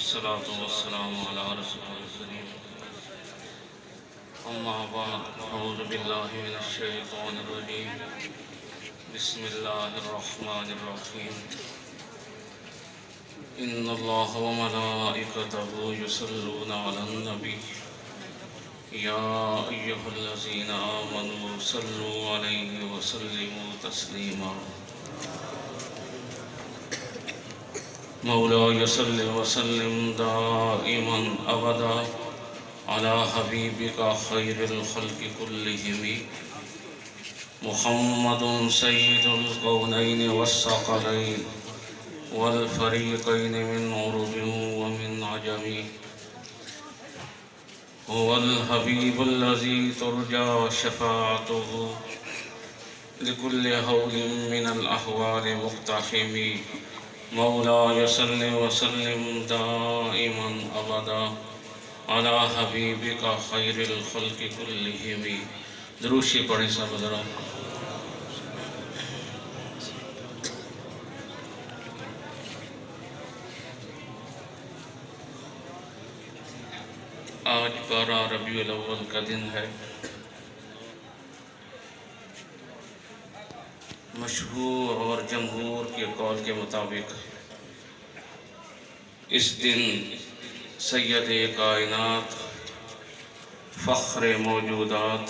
والصلاة والسلام على رسول الكريم أما بعد أعوذ بالله من الشيطان الرجيم بسم الله الرحمن الرحيم إن الله وملائكته يصلون على النبي يا أيها الذين آمنوا صلوا عليه وسلموا تسليما مولاي صل وسلم دائما أبدا على حبيبك خير الخلق كلهم محمد سيد الكونين والثقلين والفريقين من عرب ومن عجم هو الحبيب الذي ترجى شفاعته لكل هول من الأحوال مقتحم مولاي صل وسلم دائما أبدا على حبيبك خير الخلق كلهم دروشی پڑھیں سب ذرا آج 12 ربیع الاول کا دن ہے۔ مشہور اور جمہور کے قول کے مطابق اس دن سید کائنات فخر موجودات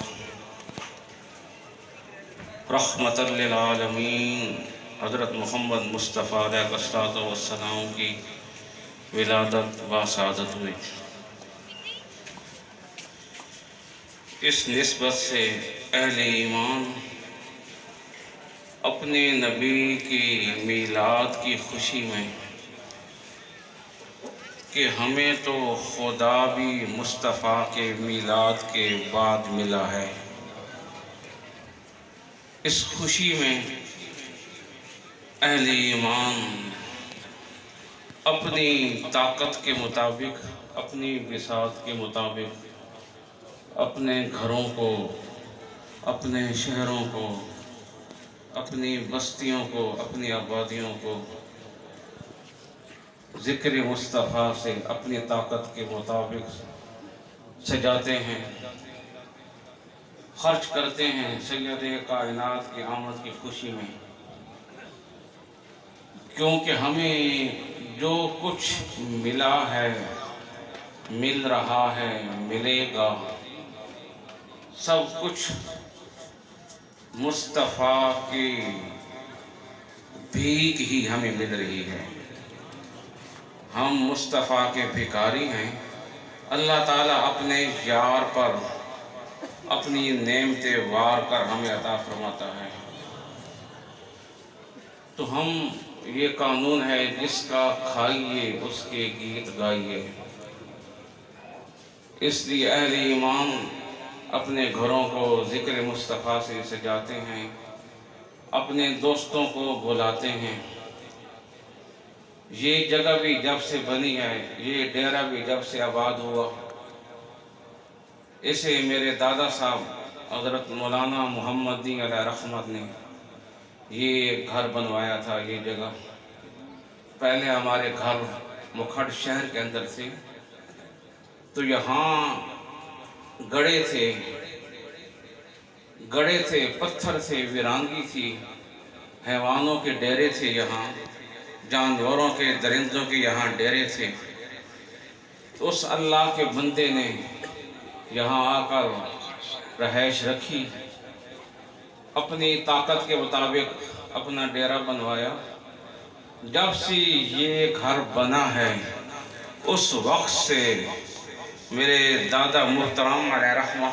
رحمت للعالمین حضرت محمد مصطفیٰ علیہ الصلوۃ والسلام کی ولادت و سعادت ہوئی۔ اس نسبت سے اہل ایمان اپنے نبی کی میلاد کی خوشی میں کہ ہمیں تو خدا بھی مصطفیٰ کے میلاد کے بعد ملا ہے، اس خوشی میں اہل ایمان اپنی طاقت کے مطابق، اپنی بساط کے مطابق اپنے گھروں کو، اپنے شہروں کو، اپنی بستیوں کو، اپنی آبادیوں کو ذکر مصطفیٰ سے اپنی طاقت کے مطابق سجاتے ہیں، خرچ کرتے ہیں سید کائنات کی آمد کی خوشی میں، کیونکہ ہمیں جو کچھ ملا ہے، مل رہا ہے، ملے گا، سب کچھ مصطفیٰ کی بھیک ہی ہمیں مل رہی ہے۔ ہم مصطفیٰ کے بھکاری ہیں، اللہ تعالیٰ اپنے یار پر اپنی نعمتیں وار کر ہمیں عطا فرماتا ہے۔ تو ہم یہ قانون ہے جس کا کھائیے اس کے گیت گائیے، اس لیے اہل ایمان اپنے گھروں کو ذکر مصطفیٰ سے سجاتے ہیں، اپنے دوستوں کو بلاتے ہیں۔ یہ جگہ بھی جب سے بنی ہے، یہ ڈیرہ بھی جب سے آباد ہوا، اسے میرے دادا صاحب حضرت مولانا محمدی علیہ رحمت نے یہ گھر بنوایا تھا۔ یہ جگہ پہلے ہمارے گھر مکھڈ شہر کے اندر تھے، تو یہاں گڑے تھے، پتھر تھے، ویرانگی تھی، حیوانوں کے ڈیرے تھے، یہاں جانوروں کے، درندوں کے یہاں ڈیرے تھے۔ تو اس اللہ کے بندے نے یہاں آ کر رہائش رکھی، اپنی طاقت کے مطابق اپنا ڈیرہ بنوایا۔ جب سے یہ گھر بنا ہے اس وقت سے میرے دادا محترم علیہ رحمہ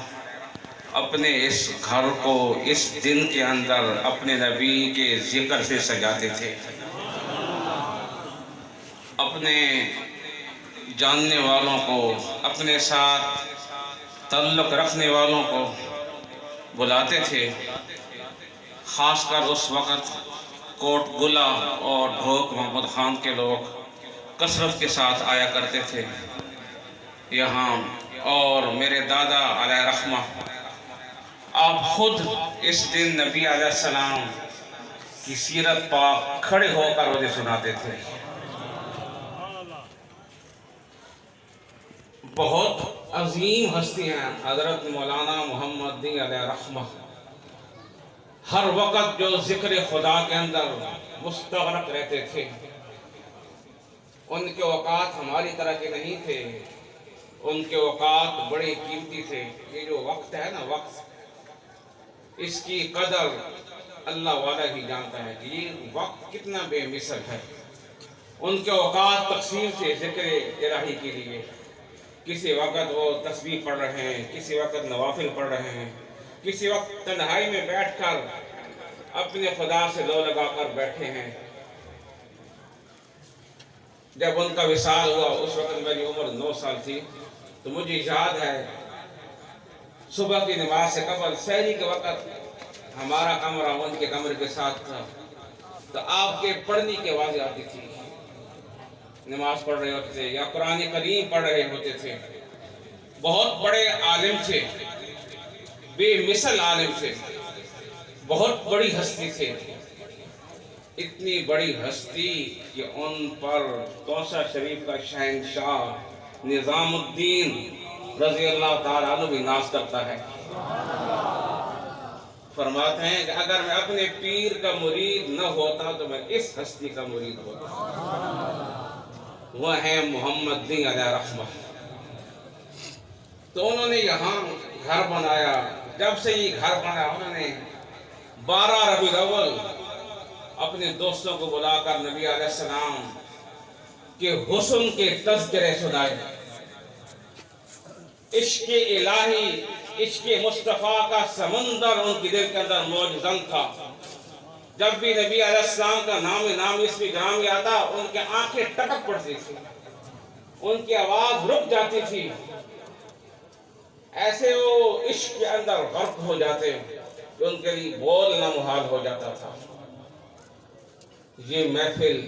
اپنے اس گھر کو اس دن کے اندر اپنے نبی کے ذکر سے سجاتے تھے، اپنے جاننے والوں کو، اپنے ساتھ تعلق رکھنے والوں کو بلاتے تھے۔ خاص کر اس وقت کوٹ گلہ اور ڈھوک محمد خان کے لوگ کثرت کے ساتھ آیا کرتے تھے یہاں، اور میرے دادا علیہ رحمہ آپ خود اس دن نبی علیہ السلام کی سیرت پاک کھڑے ہو کر مجھے سناتے تھے۔ بہت عظیم ہستی ہیں حضرت مولانا محمد دین علیہ رحمہ، ہر وقت جو ذکر خدا کے اندر مستغرق رہتے تھے۔ ان کے اوقات ہماری طرح کے نہیں تھے، ان کے اوقات بڑے قیمتی تھے۔ یہ جو وقت ہے نا، وقت، اس کی قدر اللہ والا ہی جانتا ہے کہ یہ وقت کتنا بے مثل ہے۔ ان کے اوقات تقسیم سے ذکر الہی کے لیے، کسی وقت وہ تسبیح پڑھ رہے ہیں، کسی وقت نوافل پڑھ رہے ہیں، کسی وقت تنہائی میں بیٹھ کر اپنے خدا سے لو لگا کر بیٹھے ہیں۔ جب ان کا وصال ہوا اس وقت میری عمر 9 سال تھی، تو مجھے یاد ہے صبح کی نماز سے قبل سحری کے وقت ہمارا کمرہ ان کے کمرے کے ساتھ تھا، تو آپ کے پڑھنے کی آوازیں آتی تھی، نماز پڑھ رہے ہوتے تھے یا قرآن کریم پڑھ رہے ہوتے تھے۔ بہت بڑے عالم تھے، بے مثل عالم تھے، بہت بڑی ہستی تھے۔ اتنی بڑی ہستی کہ ان پر توسہ شریف کا شہنشاہ نظام الدین رضی اللہ تعالیٰ عنہ بھی ناز کرتا ہے۔ فرماتے ہیں کہ اگر میں اپنے پیر کا مرید نہ ہوتا تو میں اس ہستی کا مرید ہوتا۔ وہ ہیں محمد دین علیہ رحمہ۔ تو انہوں نے یہاں گھر بنایا۔ جب سے یہ گھر بنا، انہوں نے 12 ربیع الاول اپنے دوستوں کو بلا کر نبی علیہ السلام کے حسن کے تذکرے سنائے۔ عشق الہی، عشق مصطفیٰ کا سمندر ان کی دل کے اندر موجزن تھا۔ جب بھی نبی علیہ السلام کا نام اس میں گرامی آتا، ان کے آنکھیں ٹپک پڑتی تھی، ان کی آواز رک جاتی تھی، ایسے وہ عشق کے اندر غرق ہو جاتے کہ ان کے لیے بولنا محال ہو جاتا تھا۔ یہ محفل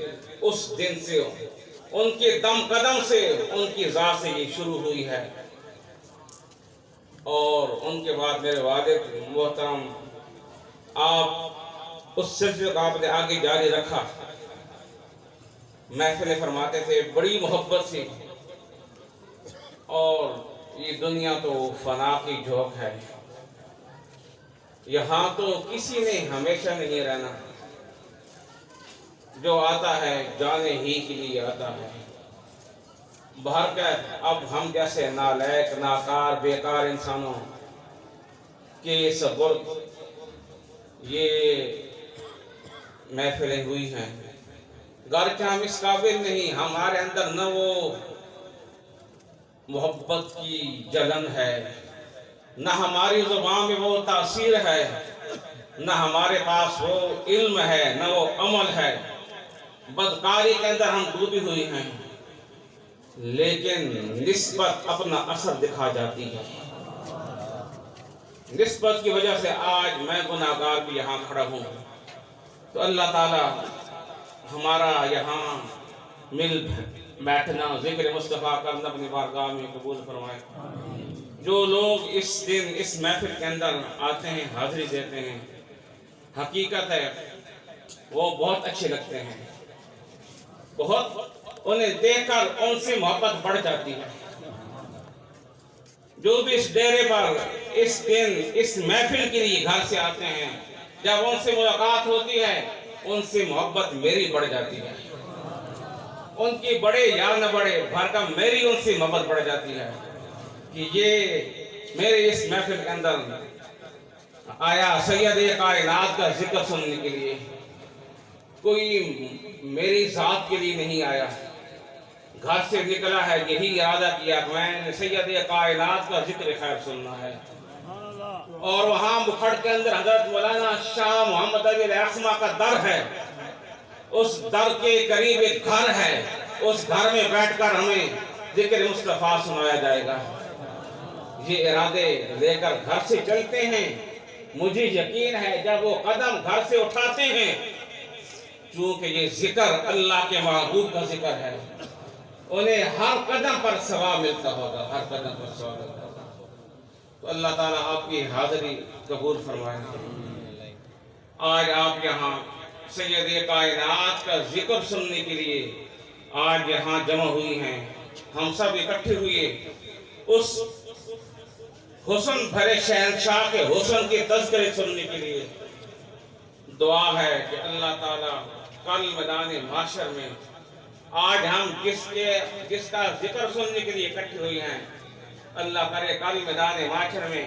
اس دن سے، ان کے دم قدم سے، ان کی ذات سے یہ شروع ہوئی ہے۔ اور ان کے بعد میرے والد محترم، آپ اس سلسلے کو آپ نے آگے جاری رکھا۔ محفلیں فرماتے تھے، بڑی محبت سے، اور یہ دنیا تو فنا کی جھونک ہے، یہاں تو کسی نے ہمیشہ نہیں رہنا، جو آتا ہے جانے ہی کے لیے آتا ہے۔ بہرکیف اب ہم جیسے نالائق، ناکار، بیکار انسانوں کے سپرد یہ محفلیں ہوئی ہیں۔ گرچہ ہم اس قابل نہیں، ہمارے اندر نہ وہ محبت کی جلن ہے، نہ ہماری زبان میں وہ تاثیر ہے، نہ ہمارے پاس وہ علم ہے، نہ وہ عمل ہے۔ بدکاری کے اندر ہم ڈوبی ہوئی ہیں، لیکن نسبت اپنا اثر دکھا جاتی ہے۔ نسبت کی وجہ سے آج میں گناہگار بھی یہاں کھڑا ہوں۔ تو اللہ تعالیٰ ہمارا یہاں مل بیٹھنا، ذکر مصطفیٰ کرنا اپنی بارگاہ میں قبول فرمائے۔ جو لوگ اس دن اس محفل کے اندر آتے ہیں، حاضری دیتے ہیں، حقیقت ہے وہ بہت اچھے لگتے ہیں، بہت انہیں دیکھ کر ان سے محبت بڑھ جاتی ہے۔ جو بھی اس ڈیرے پر اس دن اس محفل کے لیے گھر سے آتے ہیں، جب ان سے ملاقات ہوتی ہے، ان سے محبت میری بڑھ جاتی ہے۔ ان کی بڑے یا نہ بڑے، بھرکم میری ان سے محبت بڑھ جاتی ہے کہ یہ میرے اس محفل کے اندر آیا سید کائنات کا ذکر سننے کے لیے، کوئی میری ذات کے لیے نہیں آیا۔ گھر سے نکلا ہے یہی ارادہ کیا کہ میں نے سید کائنات کا ذکر خیر سننا ہے، اور وہاں مکھڑ کے اندر حضرت مولانا شاہ محمد علی رحمہ کا در ہے، اس در کے قریب ایک گھر ہے، اس گھر میں بیٹھ کر ہمیں ذکر مصطفیٰ سنایا جائے گا۔ یہ ارادے لے کر گھر سے چلتے ہیں۔ مجھے یقین ہے جب وہ قدم گھر سے اٹھاتے ہیں، چونکہ یہ ذکر اللہ کے محبوب کا ذکر ہے، انہیں ہر قدم پر ثواب ملتا ہوگا، ہر قدم پر ثواب ملتا ہوگا۔ تو اللہ تعالیٰ آپ کی حاضری قبول فرمائے۔ آج آپ یہاں سید کائنات کا ذکر سننے کے لیے آج یہاں جمع ہوئی ہیں، ہم سب اکٹھے ہوئے اس حسن بھرے شہنشاہ کے حسن کے تذکرے سننے کے لیے دعا ہے کہ اللہ تعالیٰ کل میدان محشر میں آج ہم جس کا ذکر سننے کے لیے اکٹھے ہوئے ہیں، اللہ کرے کل میدان محشر میں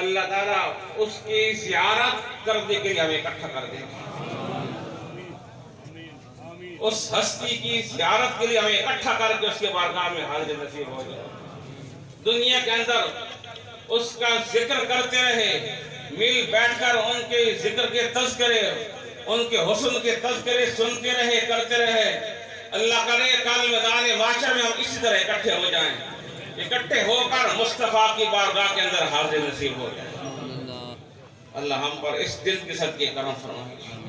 اللہ تعالیٰ اس کی زیارت کرنے کے لیے ہمیں اکٹھا کر دے، اس ہستی کی زیارت کے لیے ہمیں اکٹھا کر کے اس کے بارگاہ میں حاضر نصیب ہو جائے، دنیا کے اندر اس کا ذکر کرتے رہے، مل بیٹھ کر ان کے ذکر کے تذکرے، ان کے حسن کے تذکرے سنتے رہے، کرتے رہے۔ اللہ کرے کل میدان محشر میں ہم اسی طرح اکٹھے ہو جائیں، اکٹھے ہو کر مصطفیٰ کی بارگاہ کے اندر حاضر نصیب ہو جائیں۔ اللہ ہم پر اس دل کے صدقے کرم فرمائے۔